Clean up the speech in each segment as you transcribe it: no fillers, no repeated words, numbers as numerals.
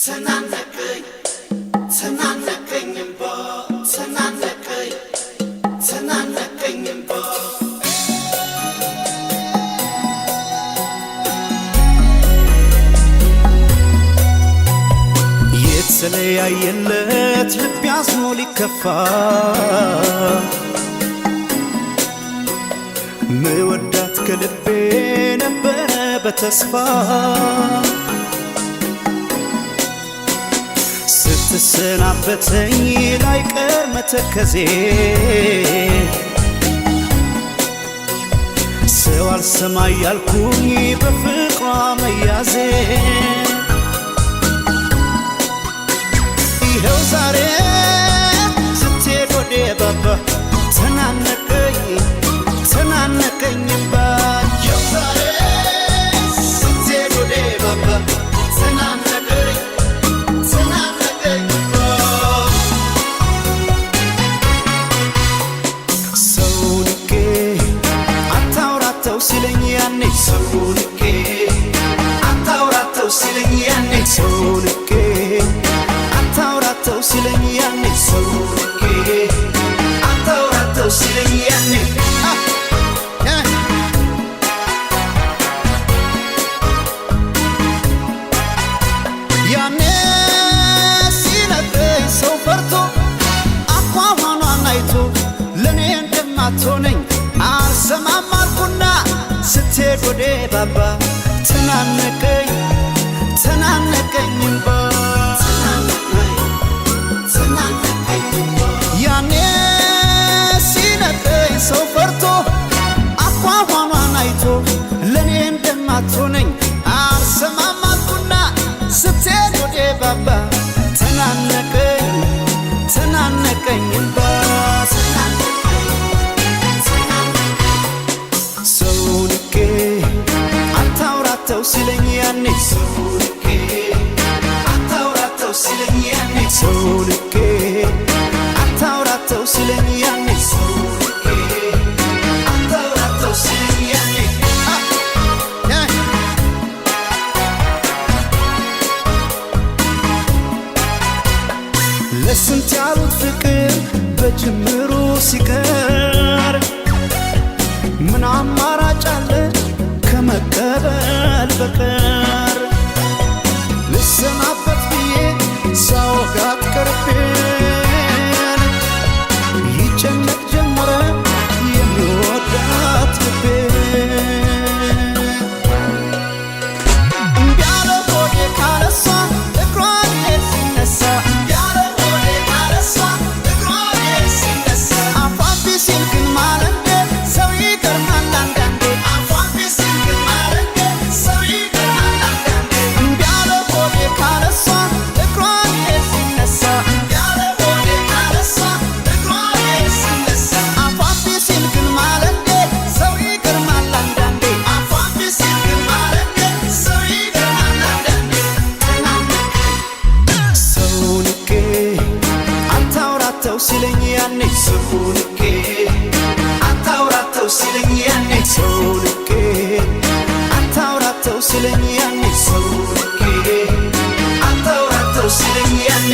ተናነቀኝ ተናነቀኝ እምባ ተናነቀኝ ተናነቀኝ እምባ የተለያየለት ልብ ያዝኖ ሊከፋ ምወዳት ከልቤ ነበረ በተስፋ ስትሰናበተኝ ላይቀር መተከዜ ሰው አልሰማ ያልኩኝ በፍቅሯ መያዜ ይኸው ዛሬ ስትሄድ ወዴ ባባ ተናነቀኝ ተናነቀኝ እምባ ይኸው ዛሬ ስትሄድ ወዴ ባባ ተናነቀኝ ተናነቀኝ እምባ ሰው ንቄ አታውራተው ሲለኝ ያኔ ሰው ንቄ አታውራተው ሲለኝ ያኔ ሰው ንቄ አታውራተው ሲለኝ ያኔ ሰው ንቄ አታውራተው ሲለኝ ያኔ ያኔ ሲነግረኝ ሰው ፈርቶ አኳኋኗን አይቶ ለኔ እንደማትሆነኝ አልሰማም አልኩና ስትሄድ ወዴ ባባ ተናነቀኝ ተናነቀኝ እምባ ያኔ ሲነግረኝ ሰው ፈርቶ አኳኋኗን አይቶ ለኔ እንደማትሆነኝ አልሰማም አልኩና ስትሄድ ወዴ ባባ ተናነቀኝ ተናነቀኝ እምባ ሰው ንቄ አታውራተው ሲለኝ ያኔ ሰው ንቄ አታውራተው ሲለኝ ያኔ ሰው ንቄ አታውራተው ሲለኝ ያኔ ሰው ንቄ አታውራተው ሲለኝ ያኔ ለስንት ያሉት ፍቅር በጅምሩ ሲቀር ምን አማራጭ አለ ከመቀበል በቀር ልሰናበት ብዬ ሳወጋት ቀርቤን ይጨነቅ ጀመረ የሚወዳት ልቤን እምቢ አለ ሆዴ ካለሷ እግሯ ሊሄድ ሲነሳ እምቢ አለ ሆዴ ካለሷ እግሯ ሊሄድ ሲነሳ አፏን ቢሲል ግን ማለንዴ ሰው ይገርማል አንዳንዴ አፏን ቢሲል ግን ማለንዴ ሰው ይገርማል አንዳንዴ እምቢ አለ ሆዴ ካለሷ እግሯ ሊሄድ ሲነሳ እምቢ አለ ሆዴ ካለሷ እግሯ ሊሄድ ሲነሳ አፏን ቢሲል ግን ማለንዴ ሰው ይገርማል አንዳንዴ አፏን ቢሲል ግን ማለንዴ ሰው ይገርማል አንዳንዴ ሰው ንቄ አታውራተው ሲለኝ ያኔ ሰው ንቄ አታውራተው ሲለኝ ያኔ ሰው ንቄ አታውራተው ሲለኝ ያኔ ሰው ንቄ አታውራተው ሲለኝ ያኔ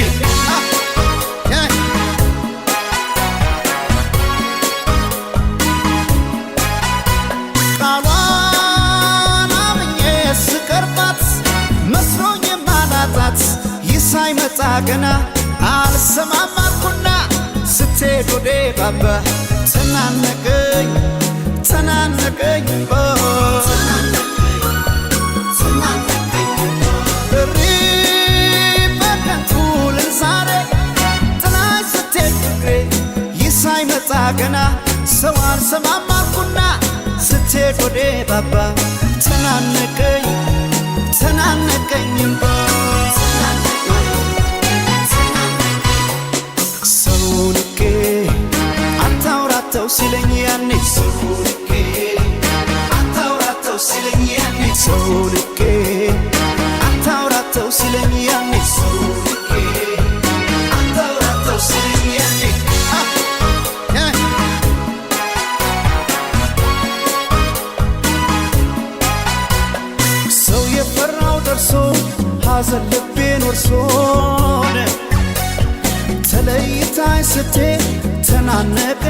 ቃሏን አምኜ ስቀርባት መስሎኝ የማላጣት ይህ ሳይመጣ ገና አልሰማም አልኩና ስትሄድ ወዴ ባባ ተናነቀኝ ተናነቀኝ እምባ እሪ በከንቱ ልል ዛሬ ጥላኝ ስትሄድ ፍቅሬ ይህ ሳይመጣ ገና ሰው አልሰማም አልኩና ስትሄድ ወዴ ባባ ተናነቀኝ ተናነቀኝ እምባ ሰው ንቄ አታውራተው ሲለኝ ያኔ ሰው ንቄ አታውራተው ሲለኝ ያኔ ሰው ንቄ አታውራተው ሲለኝ ያኔ ሰው ንቄ አታውራተው ሲለኝ ያኔ ሰው የፈራው ደርሶ ሐዘን ስቴ ተናነቀ